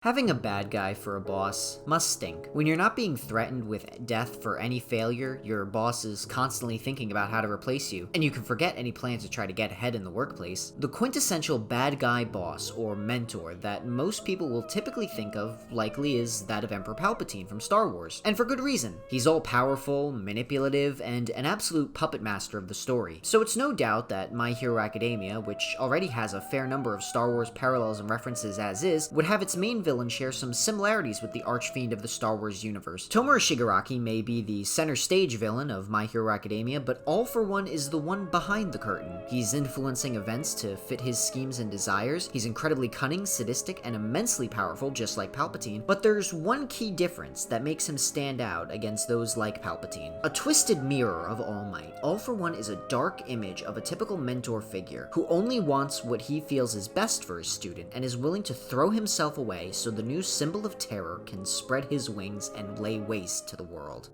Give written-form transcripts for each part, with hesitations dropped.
Having a bad guy for a boss must stink. When you're not being threatened with death for any failure, your boss is constantly thinking about how to replace you, and you can forget any plans to try to get ahead in the workplace. The quintessential bad guy boss or mentor that most people will typically think of likely is that of Emperor Palpatine from Star Wars, and for good reason. He's all powerful, manipulative, and an absolute puppet master of the story. So it's no doubt that My Hero Academia, which already has a fair number of Star Wars parallels and references as is, would have its main villain share some similarities with the archfiend of the Star Wars universe. Tomura Shigaraki may be the center stage villain of My Hero Academia, but All For One is the one behind the curtain. He's influencing events to fit his schemes and desires. He's incredibly cunning, sadistic, and immensely powerful, just like Palpatine. But there's one key difference that makes him stand out against those like Palpatine. A twisted mirror of All Might, All For One is a dark image of a typical mentor figure who only wants what he feels is best for his student and is willing to throw himself away so the new symbol of terror can spread his wings and lay waste to the world.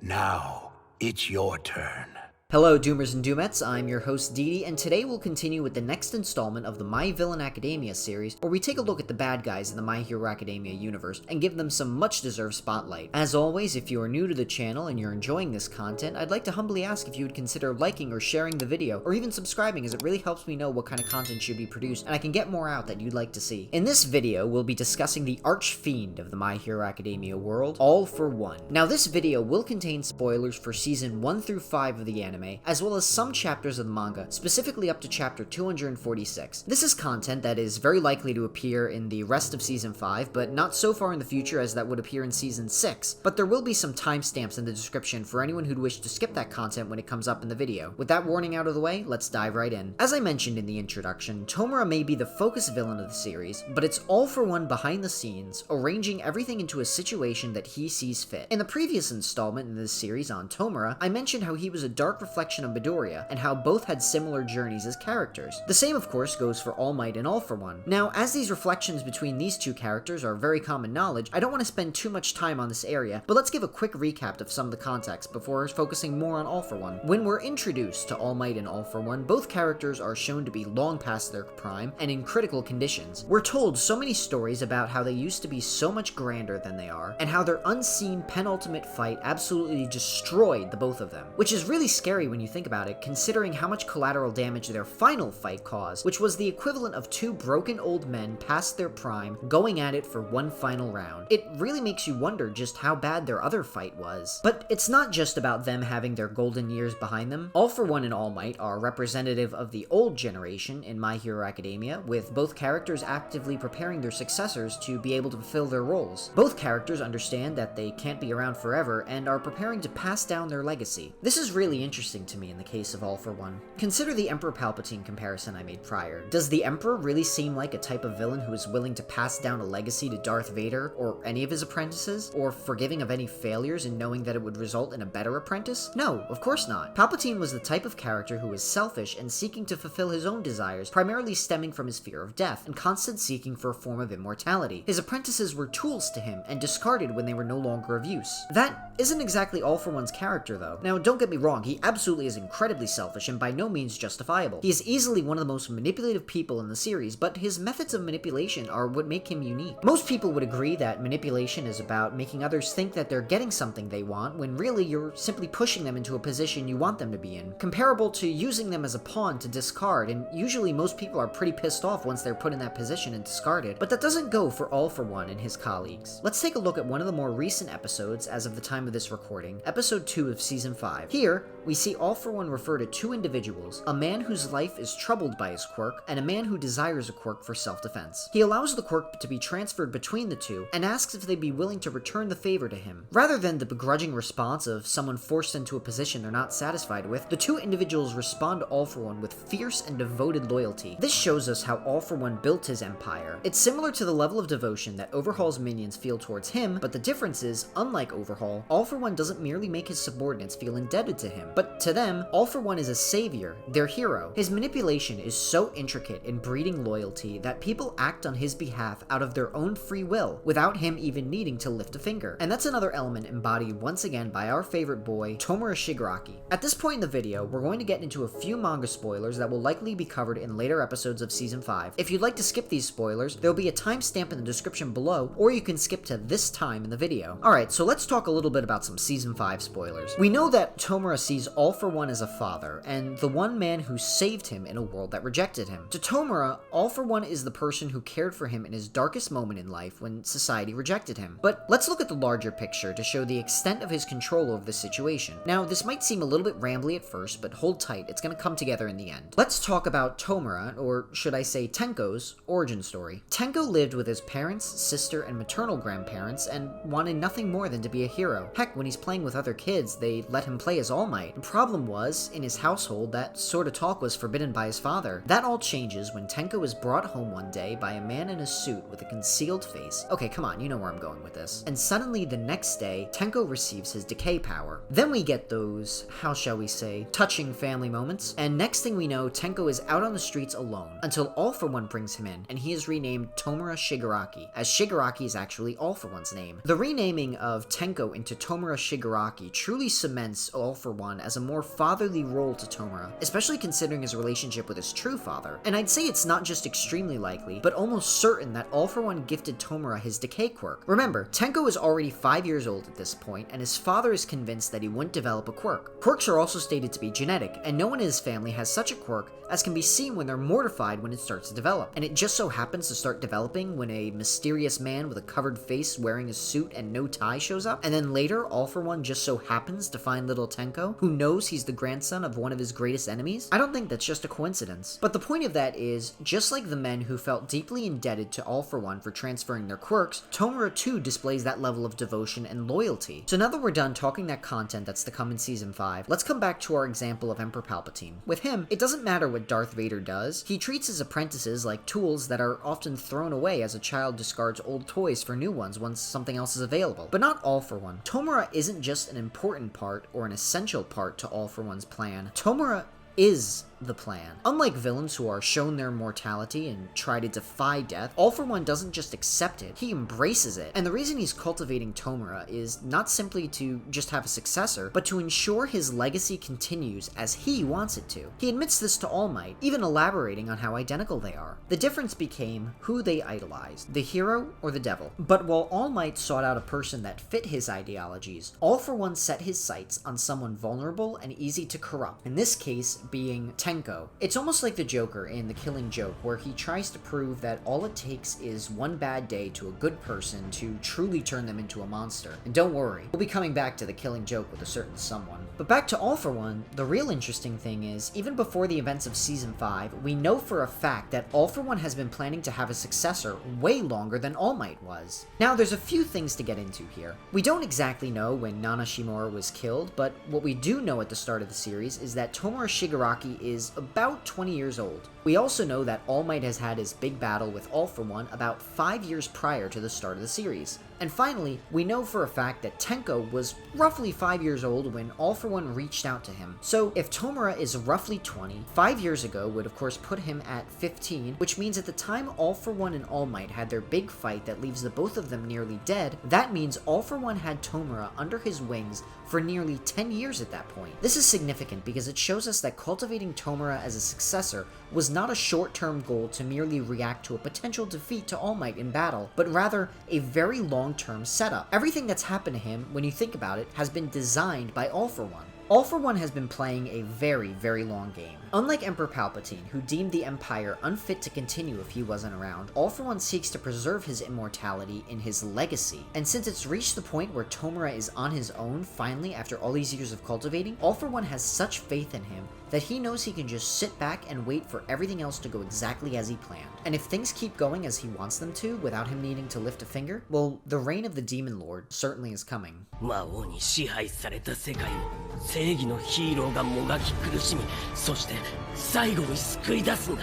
Now, it's your turn. Hello Doomers and Doomettes, I'm your host Didi, and today we'll continue with the next installment of the My Villain Academia series, where we take a look at the bad guys in the My Hero Academia universe and give them some much-deserved spotlight. As always, if you are new to the channel and you're enjoying this content, I'd like to humbly ask if you would consider liking or sharing the video, or even subscribing, as it really helps me know what kind of content should be produced, and I can get more out that you'd like to see. In this video, we'll be discussing the arch-fiend of the My Hero Academia world, All For One. Now this video will contain spoilers for Season 1 through 5 of the anime, as well as some chapters of the manga, specifically up to chapter 246. This is content that is very likely to appear in the rest of Season 5, but not so far in the future as that would appear in Season 6, but there will be some timestamps in the description for anyone who'd wish to skip that content when it comes up in the video. With that warning out of the way, let's dive right in. As I mentioned in the introduction, Tomura may be the focus villain of the series, but it's All For One behind the scenes, arranging everything into a situation that he sees fit. In the previous installment in this series on Tomura, I mentioned how he was a dark reflection of Midoriya, and how both had similar journeys as characters. The same, of course, goes for All Might and All For One. Now, as these reflections between these two characters are very common knowledge, I don't want to spend too much time on this area, but let's give a quick recap of some of the context before focusing more on All For One. When we're introduced to All Might and All For One, both characters are shown to be long past their prime and in critical conditions. We're told so many stories about how they used to be so much grander than they are, and how their unseen penultimate fight absolutely destroyed the both of them, which is really scary when you think about it, considering how much collateral damage their final fight caused, which was the equivalent of two broken old men past their prime going at it for one final round. It really makes you wonder just how bad their other fight was. But it's not just about them having their golden years behind them. All For One and All Might are representative of the old generation in My Hero Academia, with both characters actively preparing their successors to be able to fulfill their roles. Both characters understand that they can't be around forever and are preparing to pass down their legacy. This is really interesting to me in the case of All For One. Consider the Emperor Palpatine comparison I made prior. Does the Emperor really seem like a type of villain who is willing to pass down a legacy to Darth Vader or any of his apprentices, or forgiving of any failures and knowing that it would result in a better apprentice? No, of course not. Palpatine was the type of character who was selfish and seeking to fulfill his own desires, primarily stemming from his fear of death and constant seeking for a form of immortality. His apprentices were tools to him and discarded when they were no longer of use. That isn't exactly All For One's character though. Now don't get me wrong, he absolutely is incredibly selfish and by no means justifiable. He is easily one of the most manipulative people in the series, but his methods of manipulation are what make him unique. Most people would agree that manipulation is about making others think that they're getting something they want, when really you're simply pushing them into a position you want them to be in. Comparable to using them as a pawn to discard, and usually most people are pretty pissed off once they're put in that position and discarded, but that doesn't go for All For One and his colleagues. Let's take a look at one of the more recent episodes as of the time of this recording, episode 2 of season 5. Here, we see All For One refer to two individuals, a man whose life is troubled by his quirk, and a man who desires a quirk for self-defense. He allows the quirk to be transferred between the two, and asks if they'd be willing to return the favor to him. Rather than the begrudging response of someone forced into a position they're not satisfied with, the two individuals respond to All For One with fierce and devoted loyalty. This shows us how All For One built his empire. It's similar to the level of devotion that Overhaul's minions feel towards him, but the difference is, unlike Overhaul, All For One doesn't merely make his subordinates feel indebted to him, but To them, All For One is a savior, their hero. His manipulation is so intricate in breeding loyalty that people act on his behalf out of their own free will, without him even needing to lift a finger. And that's another element embodied once again by our favorite boy, Tomura Shigaraki. At this point in the video, we're going to get into a few manga spoilers that will likely be covered in later episodes of Season 5. If you'd like to skip these spoilers, there'll be a timestamp in the description below, or you can skip to this time in the video. Alright, so let's talk a little bit about some Season 5 spoilers. We know that Tomura sees All For One as a father, and the one man who saved him in a world that rejected him. To Tomura, All For One is the person who cared for him in his darkest moment in life when society rejected him. But let's look at the larger picture to show the extent of his control over the situation. Now, this might seem a little bit rambly at first, but hold tight, it's gonna come together in the end. Let's talk about Tomura, or should I say Tenko's, origin story. Tenko lived with his parents, sister, and maternal grandparents, and wanted nothing more than to be a hero. Heck, when he's playing with other kids, they let him play as All Might. The problem was, in his household, that sort of talk was forbidden by his father. That all changes when Tenko is brought home one day by a man in a suit with a concealed face. Okay, come on, you know where I'm going with this. And suddenly, the next day, Tenko receives his decay power. Then we get those, how shall we say, touching family moments, and next thing we know, Tenko is out on the streets alone, until All For One brings him in, and he is renamed Tomura Shigaraki, as Shigaraki is actually All For One's name. The renaming of Tenko into Tomura Shigaraki truly cements All For One as a more fatherly role to Tomura, especially considering his relationship with his true father. And I'd say it's not just extremely likely, but almost certain that All For One gifted Tomura his decay quirk. Remember, Tenko is already 5 years old at this point, and his father is convinced that he wouldn't develop a quirk. Quirks are also stated to be genetic, and no one in his family has such a quirk, as can be seen when they're mortified when it starts to develop. And it just so happens to start developing when a mysterious man with a covered face wearing a suit and no tie shows up, and then later All For One just so happens to find little Tenko, who knows he's the grandson of one of his greatest enemies. I don't think that's just a coincidence. But the point of that is, just like the men who felt deeply indebted to All For One for transferring their quirks, Tomura too displays that level of devotion and loyalty. So now that we're done talking that content that's to come in Season 5, let's come back to our example of Emperor Palpatine. With him, it doesn't matter what Darth Vader does, he treats his apprentices like tools that are often thrown away as a child discards old toys for new ones once something else is available. But not All For One. Tomura isn't just an important part or an essential part to All For One's plan. Tomura is the plan. Unlike villains who are shown their mortality and try to defy death, All For One doesn't just accept it, he embraces it. And the reason he's cultivating Tomura is not simply to just have a successor, but to ensure his legacy continues as he wants it to. He admits this to All Might, even elaborating on how identical they are. The difference became who they idolized, the hero or the devil. But while All Might sought out a person that fit his ideologies, All For One set his sights on someone vulnerable and easy to corrupt, in this case being Tenko. It's almost like the Joker in The Killing Joke, where he tries to prove that all it takes is one bad day to a good person to truly turn them into a monster. And don't worry, we'll be coming back to The Killing Joke with a certain someone. But back to All For One, the real interesting thing is, even before the events of Season 5, we know for a fact that All For One has been planning to have a successor way longer than All Might was. Now, there's a few things to get into here. We don't exactly know when Nana Shimura was killed, but what we do know at the start of the series is that Tomura Shigaraki is about 20 years old. We also know that All Might has had his big battle with All For One about 5 years prior to the start of the series. And finally, we know for a fact that Tenko was roughly 5 years old when All For One reached out to him. So if Tomura is roughly 20, 5 years ago would of course put him at 15, which means at the time All For One and All Might had their big fight that leaves the both of them nearly dead, that means All For One had Tomura under his wings for nearly 10 years at that point. This is significant because it shows us that cultivating Tomura as a successor was not a short-term goal to merely react to a potential defeat to All Might in battle, but rather a very long-term setup. Everything that's happened to him, when you think about it, has been designed by All For One. All For One has been playing a very, very long game. Unlike Emperor Palpatine, who deemed the Empire unfit to continue if he wasn't around, All For One seeks to preserve his immortality in his legacy. And since it's reached the point where Tomura is on his own finally after all these years of cultivating, All For One has such faith in him that he knows he can just sit back and wait for everything else to go exactly as he planned. And if things keep going as he wants them to without him needing to lift a finger, well, the reign of the Demon Lord certainly is coming. 魔王に支配された世界を正義のヒーローがもがき苦しみ、そして最後に救い出すんだ。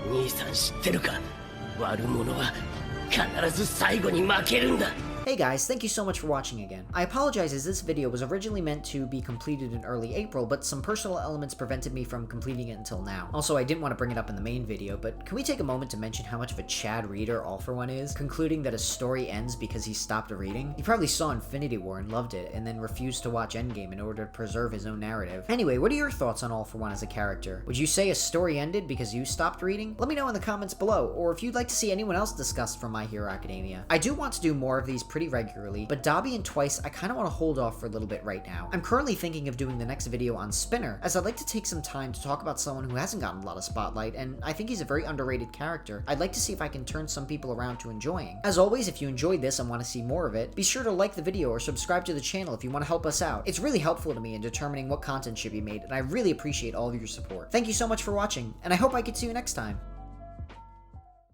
兄さん知ってるか？悪者は必ず最後に負けるんだ。Hey guys, thank you so much for watching again. I apologize as this video was originally meant to be completed in early April, but some personal elements prevented me from completing it until now. Also, I didn't want to bring it up in the main video, but can we take a moment to mention how much of a Chad reader All For One is, concluding that a story ends because he stopped reading? He probably saw Infinity War and loved it, and then refused to watch Endgame in order to preserve his own narrative. Anyway, what are your thoughts on All For One as a character? Would you say a story ended because you stopped reading? Let me know in the comments below, or if you'd like to see anyone else discussed from My Hero Academia. I do want to do more of these pretty regularly, but Dobby and Twice I kind of want to hold off for a little bit right now. I'm currently thinking of doing the next video on Spinner, as I'd like to take some time to talk about someone who hasn't gotten a lot of spotlight, and I think he's a very underrated character. I'd like to see if I can turn some people around to enjoying. As always, if you enjoyed this and want to see more of it, be sure to like the video or subscribe to the channel if you want to help us out. It's really helpful to me in determining what content should be made, and I really appreciate all of your support. Thank you so much for watching, and I hope I get to see you next time.